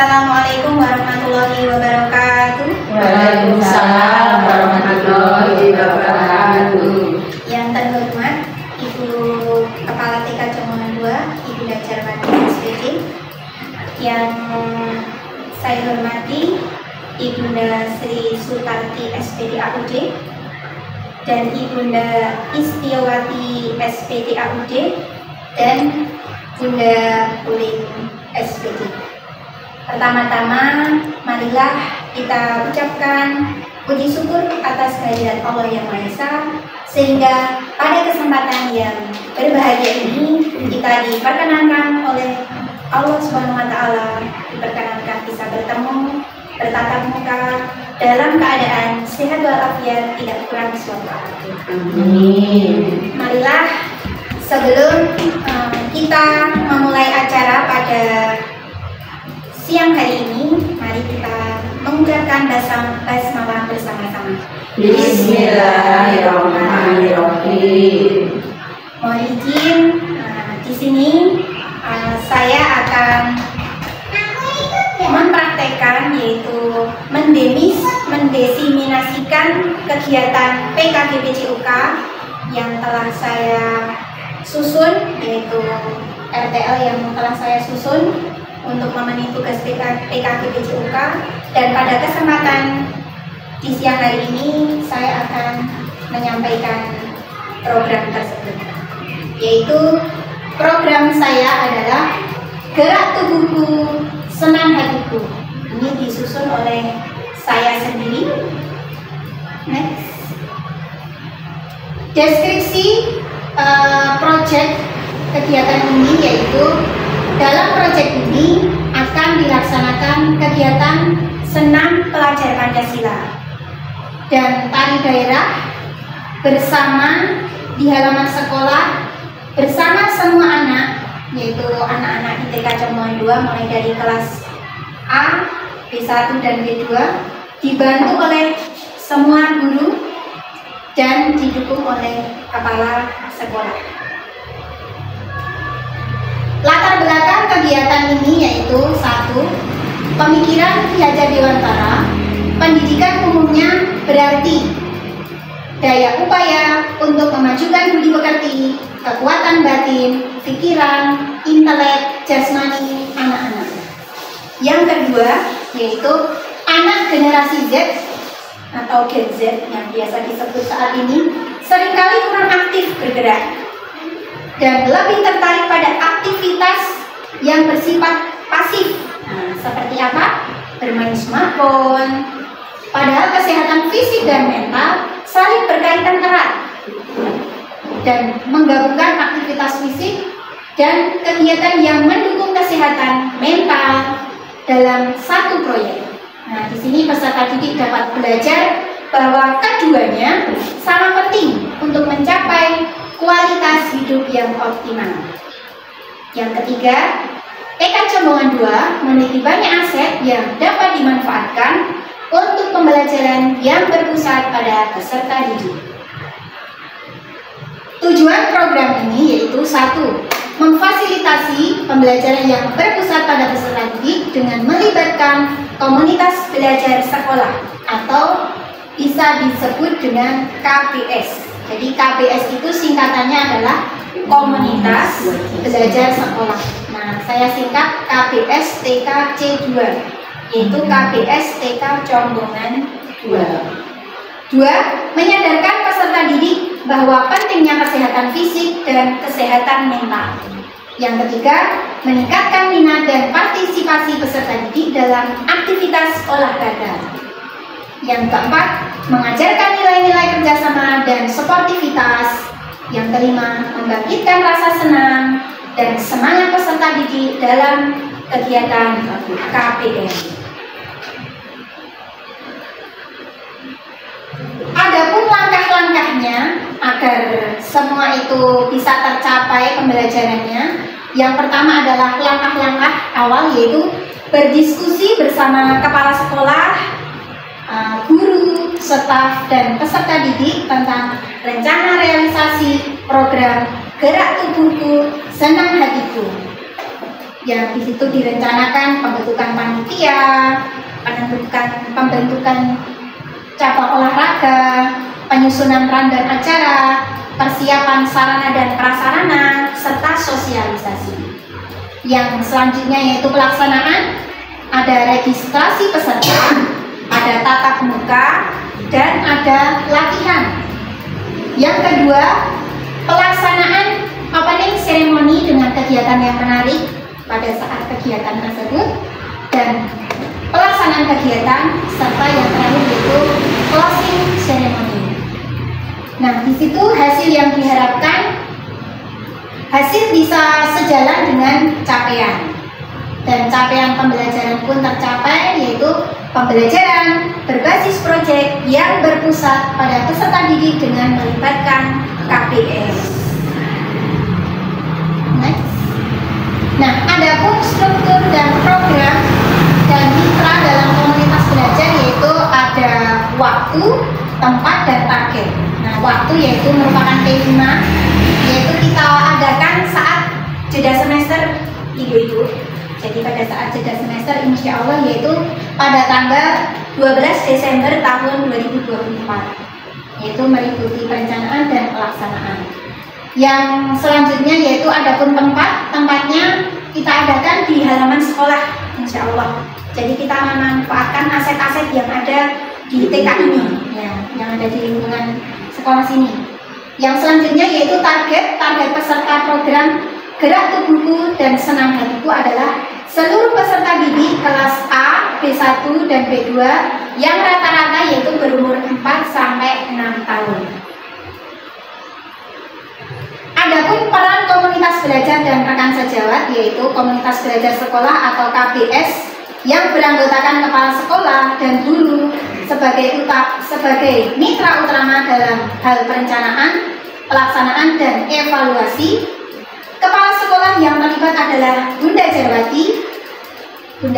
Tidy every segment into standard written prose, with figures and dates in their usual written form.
Assalamualaikum warahmatullahi wabarakatuh. Waalaikumsalam warahmatullahi wabarakatuh. Yang terhormat Ibu Kepala TK Cemongan 2, Ibu Darjawati SPD. Yang saya hormati Ibunda Sri Sutarti SPD AUD dan Ibunda Istiawati SPD AUD dan Bunda Ulin SPD. Pertama-tama, marilah kita ucapkan puji syukur atas kehadiran Allah yang Maha Esa, sehingga pada kesempatan yang berbahagia ini kita diperkenankan oleh Allah Subhanahu wa Ta'ala, diperkenankan bisa bertemu, bertatap muka dalam keadaan sehat walafiat, tidak kurang suatu apapun. Amin. Marilah sebelum kita memulai acara pada siang hari ini, mari kita mengucapkan basmalah bersama-sama. Bismillahirrahmanirrahim. Mohon izin, di sini saya akan mempraktekkan, yaitu mendesiminasikan kegiatan PKGPCUK yang telah saya susun, yaitu RTL yang telah saya susun untuk memenuhi tugas PKGPCUK. Dan pada kesempatan di siang hari ini saya akan menyampaikan program tersebut, yaitu program saya adalah Gerak Tubuhku, Senang Hatiku. Ini disusun oleh saya sendiri. Next. Deskripsi proyek kegiatan ini, yaitu dalam proyek ini akan dilaksanakan kegiatan senam pelajar Pancasila dan tari daerah bersama di halaman sekolah bersama semua anak, yaitu anak-anak di TK Cemongan 2 mulai dari kelas A, B1 dan B2, dibantu oleh semua guru dan didukung oleh kepala sekolah. Latar belakang kegiatan ini yaitu 1. Pemikiran Ki Hajar Dewantara, pendidikan umumnya berarti daya upaya untuk memajukan budi pekerti, kekuatan batin, pikiran, intelek, jasmani anak-anak. Yang kedua yaitu anak generasi Z atau Gen Z yang biasa disebut saat ini seringkali kurang aktif bergerak dan lebih tertarik pada aktivitas yang bersifat pasif. Seperti apa? Bermain smartphone. Padahal kesehatan fisik dan mental saling berkaitan erat, dan menggabungkan aktivitas fisik dan kegiatan yang mendukung kesehatan mental dalam satu proyek. Di sini peserta didik dapat belajar bahwa keduanya sama penting untuk mencapai kualitas hidup yang optimal. Yang ketiga, TK Cemongan 2 memiliki banyak aset yang dapat dimanfaatkan untuk pembelajaran yang berpusat pada peserta didik. Tujuan program ini yaitu 1. Memfasilitasi pembelajaran yang berpusat pada peserta didik dengan melibatkan komunitas belajar sekolah atau bisa disebut dengan KBS. Jadi KBS itu singkatannya adalah Komunitas Belajar Sekolah. Saya singkat KBS TK C2, yaitu KBS TK Cemongan 2. 2. Menyadarkan peserta didik bahwa pentingnya kesehatan fisik dan kesehatan mental. Yang ketiga, meningkatkan minat dan partisipasi peserta didik dalam aktivitas olahraga. Yang keempat, mengajarkan nilai-nilai kerjasama dan sportivitas. Yang kelima, membangkitkan rasa senang dan semangat peserta didik dalam kegiatan KPM. Adapun langkah-langkahnya agar semua itu bisa tercapai pembelajarannya, yang pertama adalah langkah-langkah awal, yaitu berdiskusi bersama kepala sekolah, guru, staf, dan peserta didik tentang rencana realisasi program Gerak Tubuhku, Senang Hatiku. yang di situ direncanakan pembentukan panitia, pembentukan cabang olahraga, penyusunan rundown acara, persiapan sarana dan prasarana, serta sosialisasi. Yang selanjutnya yaitu pelaksanaan, ada registrasi peserta, ada tatap muka, dan ada latihan. Yang kedua, pelaksanaan opening ceremony dengan kegiatan yang menarik pada saat kegiatan tersebut, dan pelaksanaan kegiatan, serta yang terakhir yaitu closing ceremony. Nah, di situ hasil yang diharapkan, hasil bisa sejalan dengan capaian, dan capaian pembelajaran pun tercapai, yaitu pembelajaran berbasis proyek yang berpusat pada peserta didik dengan melibatkan KPS. Next. Nah, adapun struktur dan program dan mitra dalam komunitas belajar yaitu ada waktu, tempat, dan target. Nah, waktu yaitu merupakan P5, yaitu kita adakan saat jeda semester ibu-ibu. Jadi pada saat jeda semester insya Allah yaitu pada tanggal 12 Desember tahun 2024, yaitu meliputi perencanaan dan pelaksanaan. Yang selanjutnya yaitu adapun tempatnya kita adakan di halaman sekolah insya Allah. Jadi kita memanfaatkan aset-aset yang ada di TK ini, ya, yang ada di lingkungan sekolah sini. Yang selanjutnya yaitu target peserta program gerak tubuhku dan senam hatiku adalah seluruh peserta didik kelas A, B1, dan B2 yang rata-rata yaitu berumur 4 sampai 6 tahun. Adapun peran komunitas belajar dan rekan sejawat yaitu komunitas belajar sekolah atau KBS yang beranggotakan kepala sekolah dan guru sebagai mitra utama dalam hal perencanaan, pelaksanaan, dan evaluasi. Kepala sekolah yang terlibat adalah Bunda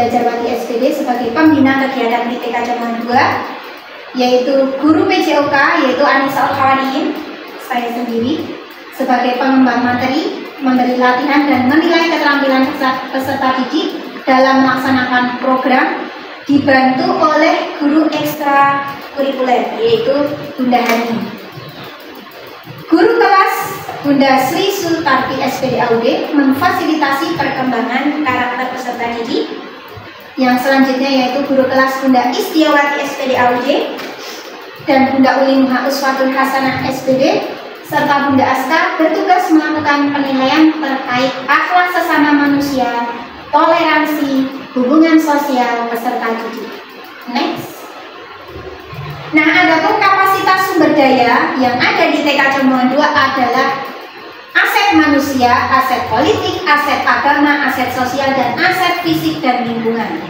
Jarwati SPD sebagai pembina kegiatan di TK Jamuan 2, yaitu guru PJOK yaitu Anissa Al-Khawariin, saya sendiri sebagai pengembang materi, memberi latihan dan menilai keterampilan peserta didik dalam melaksanakan program, dibantu oleh guru ekstra kurikuler yaitu Bunda Hani. Guru kelas Bunda Sri Sultarti SPD AUD memfasilitasi perkembangan karakter peserta didik. Yang selanjutnya yaitu guru kelas Bunda Istiawati SPD AUD dan Bunda Uli Muha Uswatul Hasanah SPD serta Bunda Aska bertugas melakukan penilaian terkait akhlak sesama manusia, toleransi, hubungan sosial peserta didik. Next. Nah, adapun kapasitas sumber daya yang ada di TK Jamuan 2 adalah aset manusia, aset politik, aset agama, aset sosial, dan aset fisik dan lingkungan.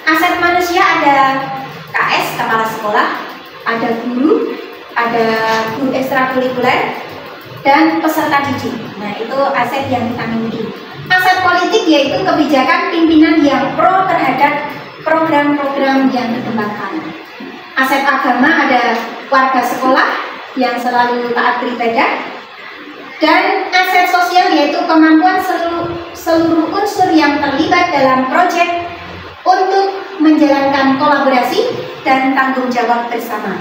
Aset manusia ada KS, kepala sekolah, ada guru ekstrakurikuler, dan peserta didik. Nah, itu aset yang kita miliki. Aset politik yaitu kebijakan pimpinan yang pro terhadap program-program yang dikembangkan. Aset agama ada warga sekolah yang selalu taat beribadah, dan aset sosial yaitu kemampuan seluruh unsur yang terlibat dalam proyek untuk menjalankan kolaborasi dan tanggung jawab bersama.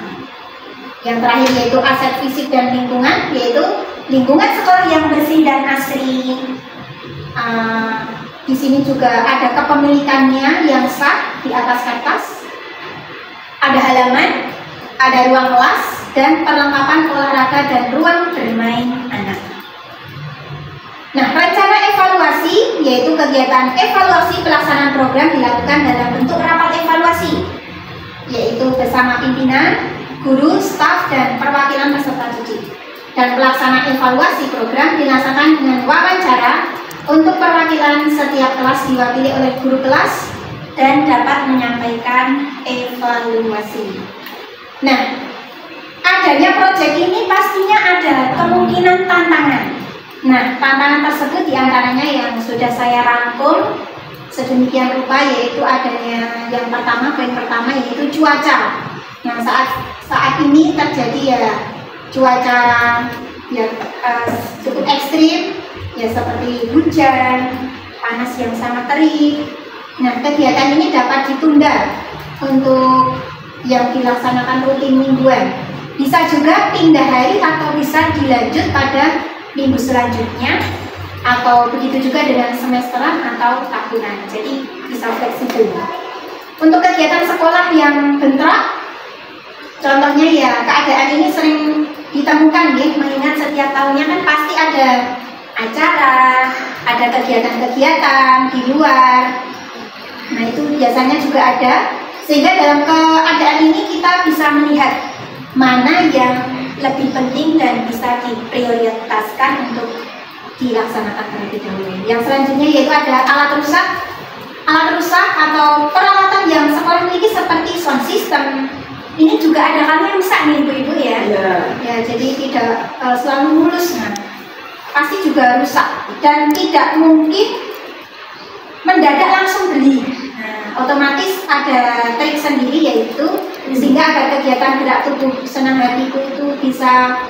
Yang terakhir yaitu aset fisik dan lingkungan, yaitu lingkungan sekolah yang bersih dan asri. Di sini juga ada kepemilikannya yang sah di atas kertas. Ada halaman, ada ruang kelas, dan perlengkapan olahraga dan ruang bermain anak. Nah, rencana evaluasi yaitu kegiatan evaluasi pelaksanaan program dilakukan dalam bentuk rapat evaluasi, yaitu bersama pimpinan, guru, staf, dan perwakilan peserta didik. Dan pelaksanaan evaluasi program dilaksanakan dengan wawancara untuk perwakilan setiap kelas diwakili oleh guru kelas dan dapat menyampaikan evaluasi. Nah, adanya proyek ini pastinya ada kemungkinan tantangan. Nah, tantangan tersebut diantaranya yang sudah saya rangkum sedemikian rupa, yaitu adanya yang pertama, poin pertama yaitu cuaca. Yang saat ini terjadi ya cuaca yang cukup ekstrim, ya seperti hujan, panas yang sangat terik. Nah, kegiatan ini dapat ditunda untuk yang dilaksanakan rutin mingguan. Bisa juga pindah hari atau bisa dilanjut pada minggu selanjutnya, atau begitu juga dengan semesteran atau tahunan. Jadi bisa fleksibel. Untuk kegiatan sekolah yang bentrok, contohnya ya keadaan ini sering ditemukan ya, mengingat setiap tahunnya kan pasti ada acara, ada kegiatan-kegiatan di luar. Nah itu biasanya juga ada, sehingga dalam keadaan ini kita bisa melihat mana yang lebih penting dan bisa diprioritaskan untuk dilaksanakan terlebih dahulu. Yang selanjutnya yaitu ada alat rusak atau peralatan yang sekolah miliki seperti sound system. Ini juga ada kalanya rusak nih ibu-ibu ya. Ya, jadi tidak selalu mulus, nah pasti juga rusak dan tidak mungkin mendadak langsung beli. Nah, otomatis ada trik sendiri yaitu sehingga agar kegiatan gerak tubuh senang hatiku itu bisa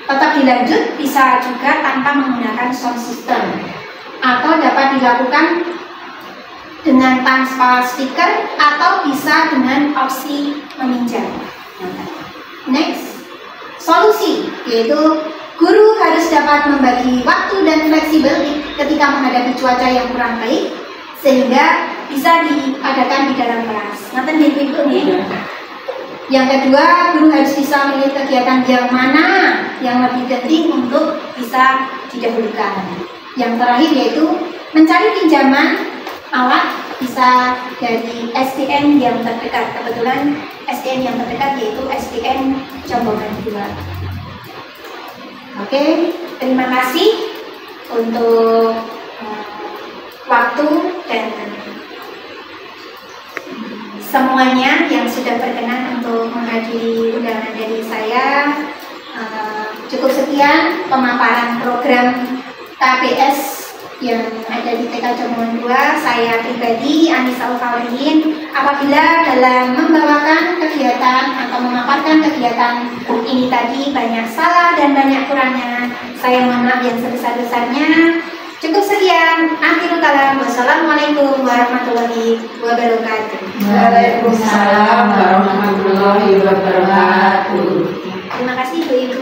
tetap dilanjut, bisa juga tanpa menggunakan sound system, atau dapat dilakukan dengan tanpa stiker atau bisa dengan opsi meminjam. Next, solusi yaitu guru harus dapat membagi waktu dan fleksibel ketika menghadapi cuaca yang kurang baik sehingga bisa diadakan di dalam kelas. Nanti ibu nih. Yang kedua, guru harus bisa memilih kegiatan yang mana yang lebih penting untuk bisa didahulukan. Yang terakhir yaitu mencari pinjaman alat bisa dari SDN yang terdekat. Kebetulan SDN yang terdekat yaitu SDN Jombongan 2. Oke, terima kasih untuk waktu dan semuanya yang sudah berkenan untuk menghadiri undangan dari saya. Cukup sekian pemaparan program KBS yang ada di TK Jombongan 2. Saya pribadi Anissa Ulfawrihin, apabila dalam membawakan kegiatan atau memaparkan kegiatan ini tadi banyak salah dan banyak kurangnya, saya mohon maaf yang sebesar-besarnya. Cukup sekian. Akhirul kalam. Wassalamualaikum warahmatullahi wabarakatuh. Waalaikumsalam warahmatullahi wabarakatuh. Terima kasih Bu Ibu.